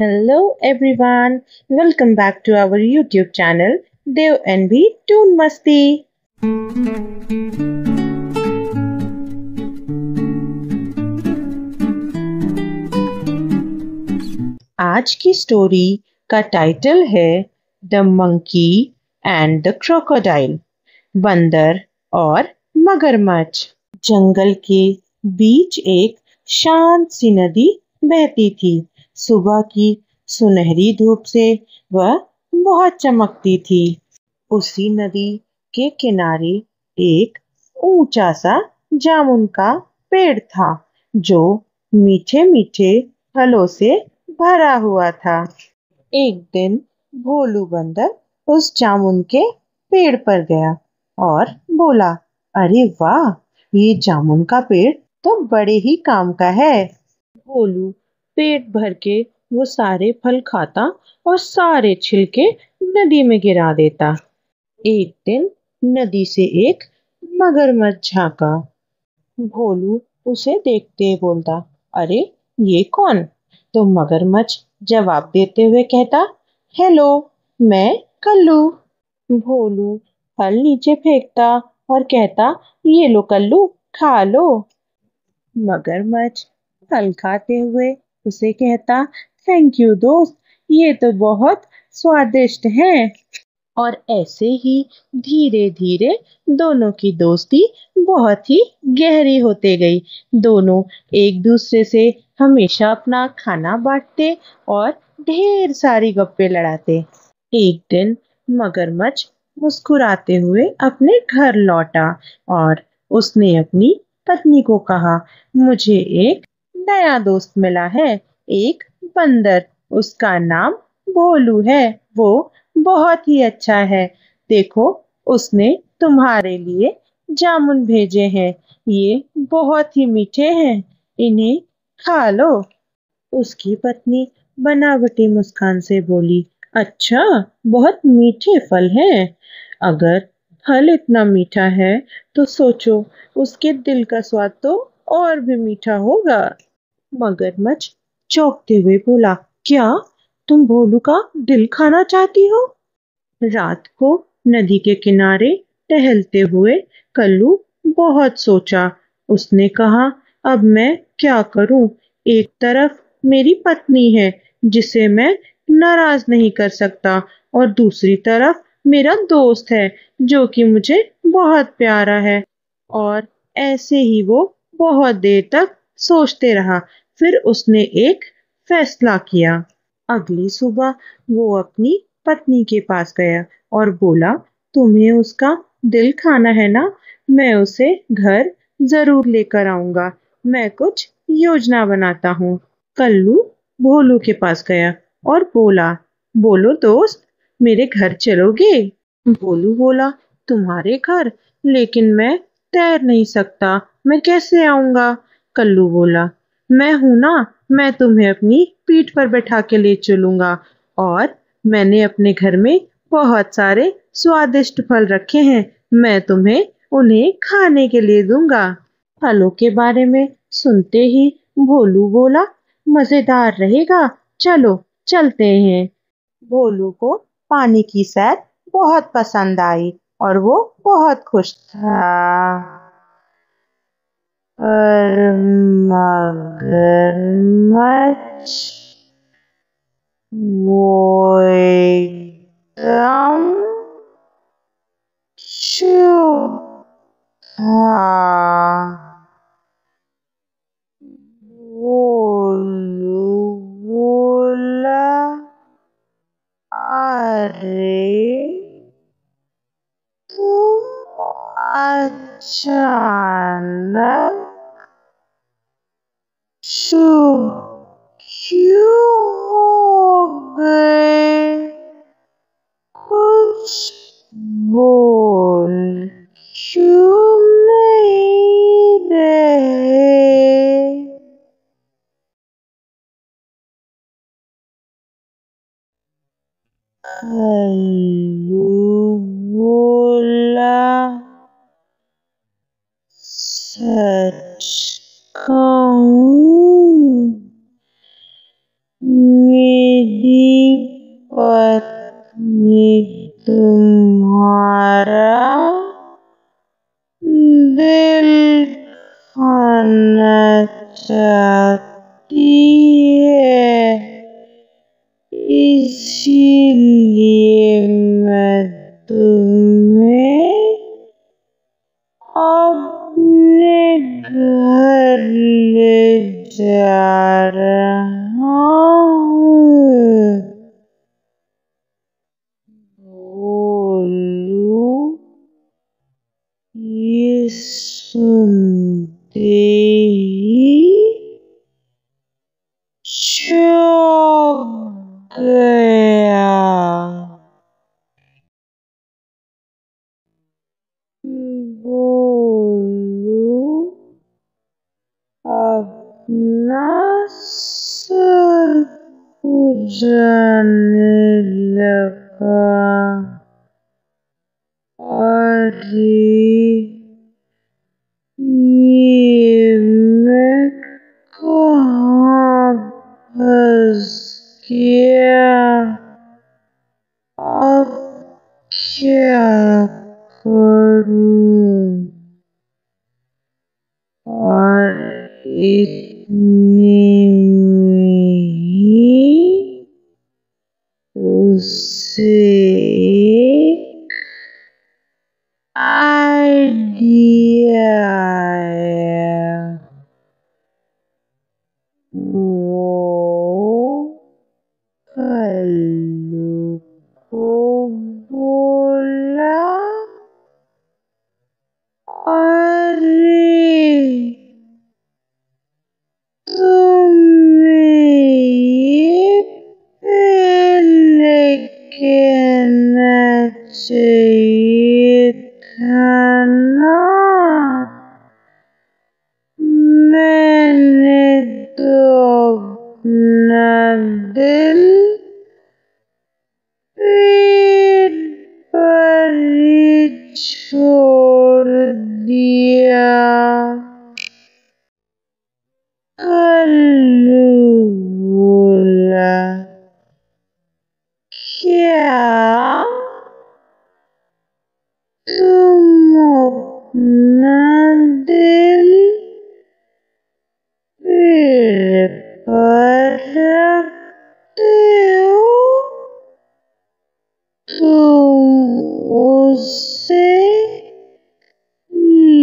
Hello everyone, welcome back to our YouTube channel Dev NB Toon Masti. आज की story का title है the monkey and the crocodile, बंदर और मगरमच्छ। जंगल के बीच एक शांत सी नदी बहती थी। सुबह की सुनहरी धूप से वह बहुत चमकती थी। उसी नदी के किनारे एक ऊंचा सा जामुन का पेड़ था जो मीठे मीठे फलों से भरा हुआ था। एक दिन भोलू बंदर उस जामुन के पेड़ पर गया और बोला, अरे वाह, ये जामुन का पेड़ तो बड़े ही काम का है। भोलू पेट भर के वो सारे फल खाता और सारे छिलके नदी में गिरा देता। एक दिन नदी से एक मगरमच्छ झांका। भोलू उसे देखते ही बोलता, अरे ये कौन? तो मगरमच्छ जवाब देते हुए कहता, हेलो, मैं कल्लू। भोलू फल नीचे फेंकता और कहता, ये लो कल्लू, खा लो। मगरमच्छ फल खाते हुए उसे कहता, थैंक यू दोस्त, ये तो बहुत स्वादिष्ट है। और ऐसे ही धीरे धीरे दोनों की दोस्ती बहुत ही गहरी होते गई। दोनों एक दूसरे से हमेशा अपना खाना बांटते और ढेर सारी गप्पे लड़ाते। एक दिन मगरमच्छ मुस्कुराते हुए अपने घर लौटा और उसने अपनी पत्नी को कहा, मुझे एक नया दोस्त मिला है, एक बंदर। उसका नाम भोलू है। वो बहुत ही अच्छा है। देखो, उसने तुम्हारे लिए जामुन भेजे हैं। ये बहुत ही मीठे हैं। इन्हें खा लो। उसकी पत्नी बनावटी मुस्कान से बोली, अच्छा, बहुत मीठे फल हैं। अगर फल इतना मीठा है तो सोचो, उसके दिल का स्वाद तो और भी मीठा होगा। मगरमच्छ चौंकते हुए बोला, क्या तुम भोलू का दिल खाना चाहती हो? रात को नदी के किनारे टहलते हुए कल्लू बहुत सोचा। उसने कहा, अब मैं क्या करूं? एक तरफ मेरी पत्नी है जिसे मैं नाराज नहीं कर सकता, और दूसरी तरफ मेरा दोस्त है जो कि मुझे बहुत प्यारा है। और ऐसे ही वो बहुत देर तक सोचते रहा। फिर उसने एक फैसला किया। अगली सुबह वो अपनी पत्नी के पास गया और बोला, तुम्हें उसका दिल खाना है ना? मैं उसे घर जरूर लेकर आऊंगा। मैं कुछ योजना बनाता हूँ। कल्लू भोलू के पास गया और बोला, बोलो दोस्त, मेरे घर चलोगे? भोलू बोला, तुम्हारे घर? लेकिन मैं तैर नहीं सकता, मैं कैसे आऊंगा? कल्लू बोला, मैं हूं ना, मैं तुम्हें अपनी पीठ पर बैठा के ले चलूंगा। और मैंने अपने घर में बहुत सारे स्वादिष्ट फल रखे हैं, मैं तुम्हें उन्हें खाने के लिए दूंगा। फलों के बारे में सुनते ही भोलू बोला, मजेदार रहेगा, चलो चलते हैं। भोलू को पानी की सैर बहुत पसंद आई और वो बहुत खुश था। पर मगरमच्छ वो एकदम चुप था। भोलू बोला, अरे तुम अचानक चुप क्यों हो गए? कुछ बोल क्यों नहीं रहे? कल्लू बोला, सच कहूं, पत्नी तुम्हारा दिल खाना चाहती है, इसीलिए मैं तुम्हें अपने घर ले जा रहा हूँ। भोलू ये सुनते ही चौंक गया। भोलू अपना सर खुजाने लगा। अरे ये मैं कहाँ फंस गया, अब क्या करूं? और इतने में ही उसे एक आइडिया आया। वो भालू को बोला, अरे तुम्हें ये पहले कहना चाहिए था ना, मैंने तो अपना दिल पेड़ पर ही छोड़ दिया। भालू बोला, क्या तुम अपना दिल पेड़ पर रखते हो? तुम उसे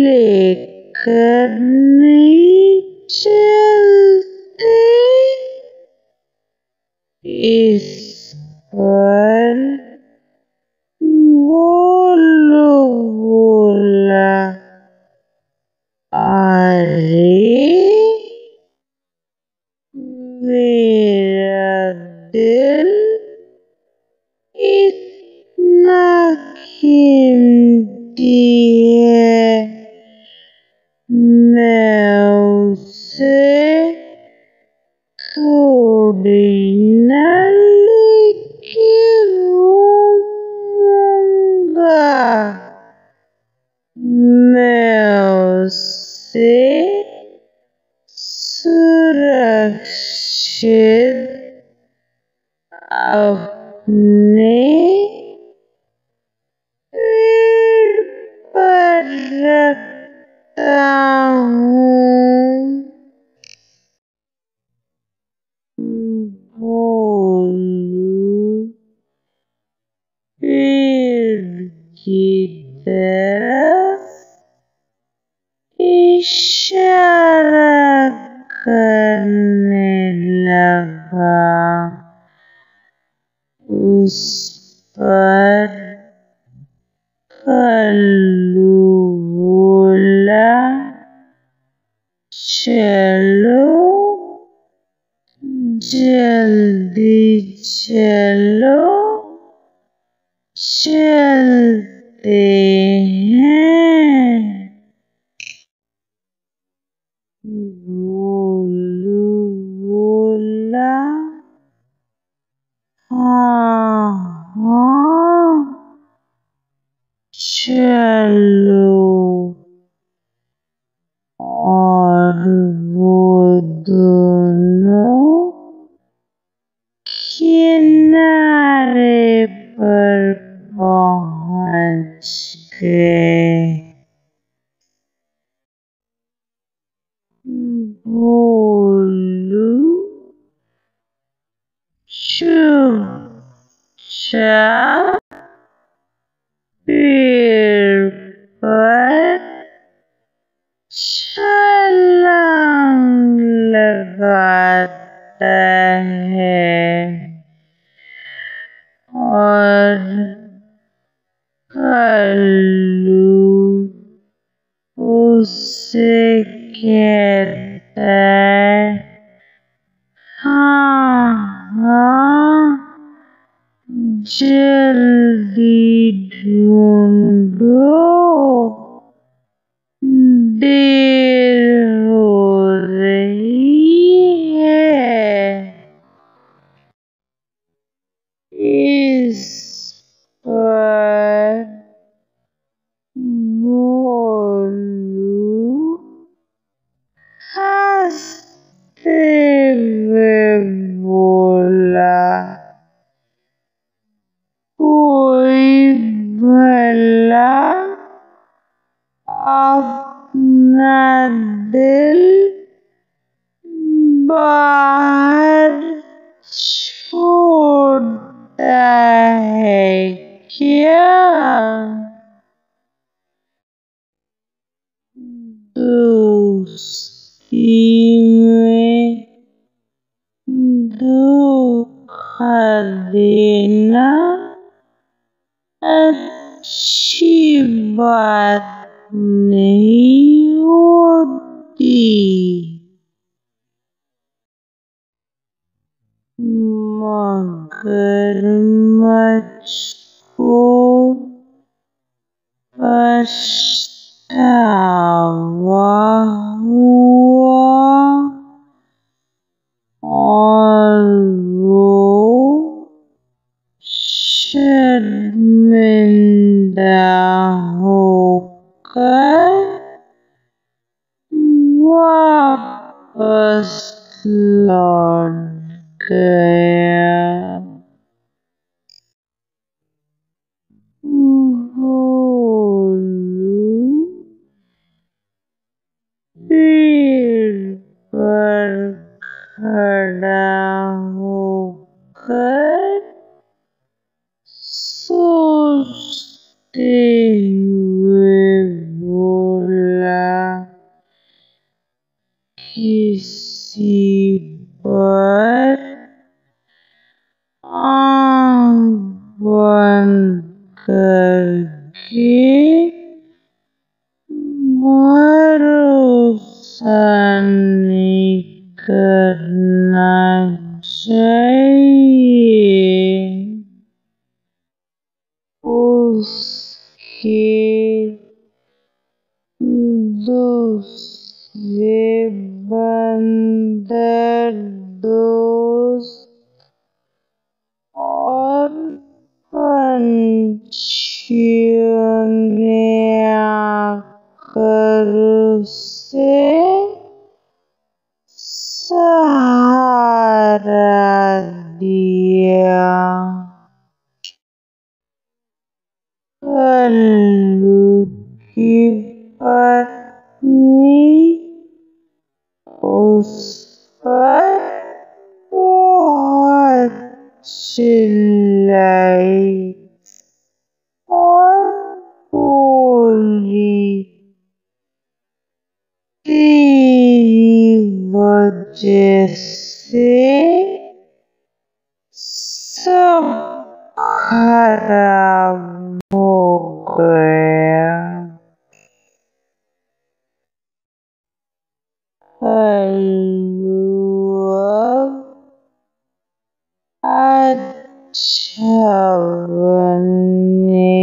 लेकर नहीं चलते? इस पर भोलू बोला, अरे मेरा दिल इतना कीमती है, मैं उसे थोड़ी ना लेके घूमूंगा, मैं उसे सुरक्षित अपने पेड़ पर रखता हूँ। भोलू पेड़ की तरफ इशारा करने लगा। उस पर भालू बोला, चलो जल्दी चलो, चलते हैं। भोलू बोला, हाँ हाँ चलो। और वो दोनों किनारे पर पहुंच गए। भोलू चुपचाप पेड़ पर छलांग लगाता है और कल्लू उससे कहता है, हाँ हाँ, जल्दी ढूंढो, देर हो रही है। इस पर भोलू हंसते हुए बोला, कोई भला अपना दिल बाहर छोड़ता है क्या? दोस्ती में धोखा देना अच्छी बात नहीं होती। मगरमच्छ को पछतावा हुआ और वो शर्मिंदा होकर वापस लौट गया। भोलू पेड़ पर खड़ा होकर सोचते हुए बोला, किसी पर आँख बंद करके भरोसा नहीं करना चाहिए। उसके दूसरे बंदर दोस्त और पंछियों ने आकर उसे सहारा दिया। कल्लू की पत्नी उस पर बहुत चिल्लाई और बोली, तेरी वजह से सब खराब हो गया। कल्लू अब अच्छा बनने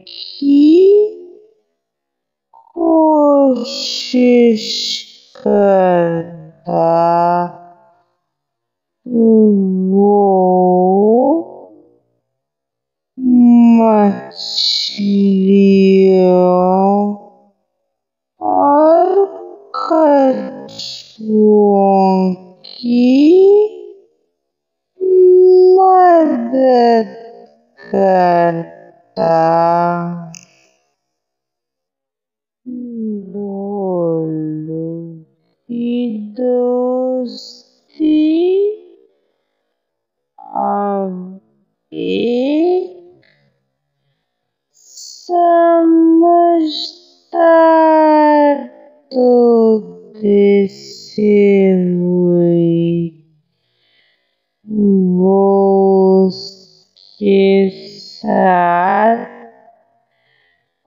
की कोशिश करता। वो मछलियों और कछुओं की मदद करता। बोलो कि दोस्ती अब एक समझदार तोते से हुई। वो उसके साथ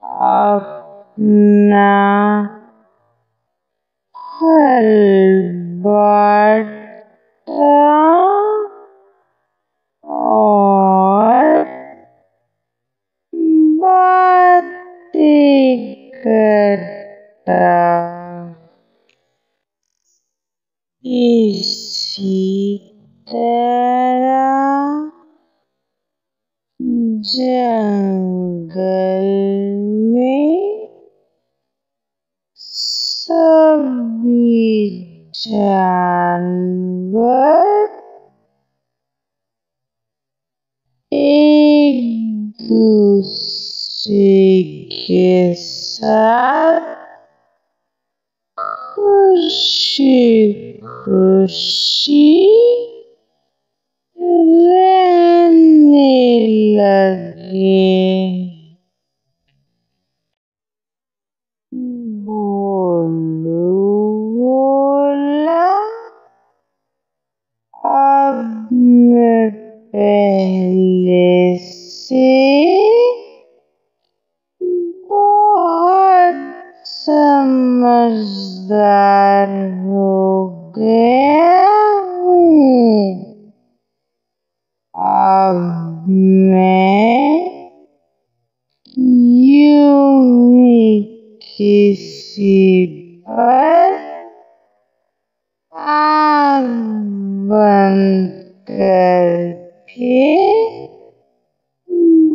अपना हल बांटा और बातें करता। इसी तरह जंगल में सभी जानवर एक दूसरे के साथ खुशी-खुशी रहने लगे। बोलू बोला, अब मैं पहले से बहुत समझदार हो गया हूँ। अब मैं यूं ही किसी पर आँख बंद करके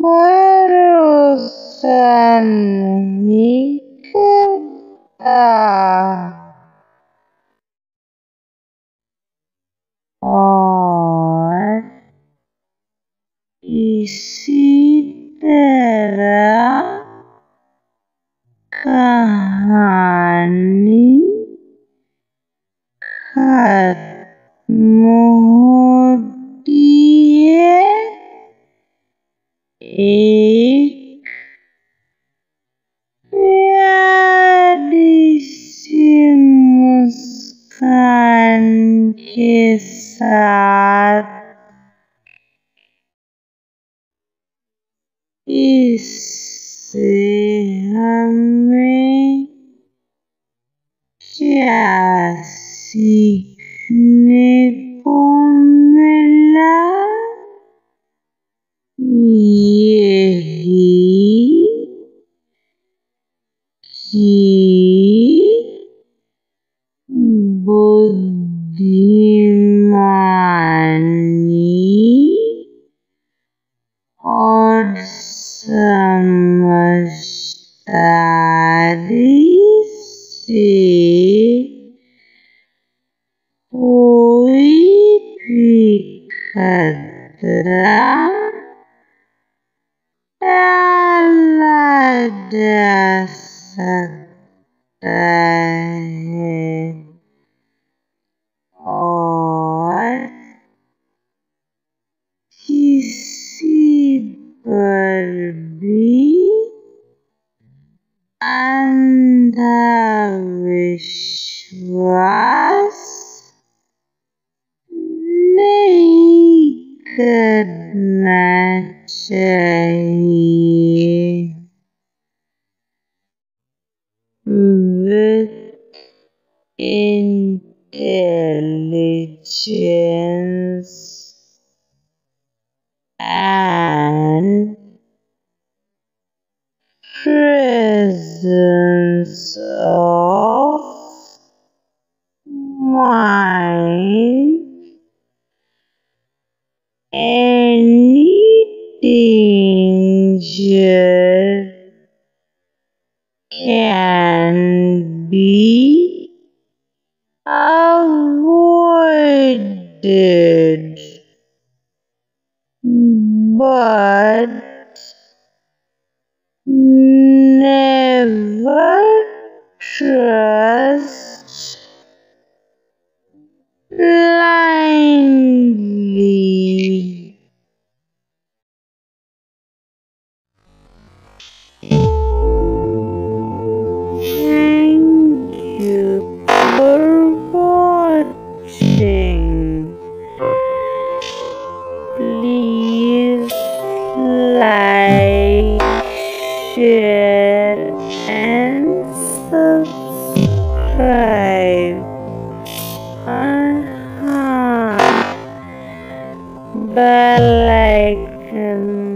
भरोसा नहीं करता। और इसी तरह कहानी खत्म होती है। एक प्यारी सी मुस्कान के साथ। इससे हमें क्या सीखने को मिला? यही कि बुद्धिमानी और समझदारी से कोई भी खतरा टाला जा सकता है। और किसी पर भी अंधविश्वास नहीं करना चाहिए। With intelligence and presence of mind, any danger can be avoided but never trust blindly. Thank you for watching. Please like, share and subscribe. Bell icon.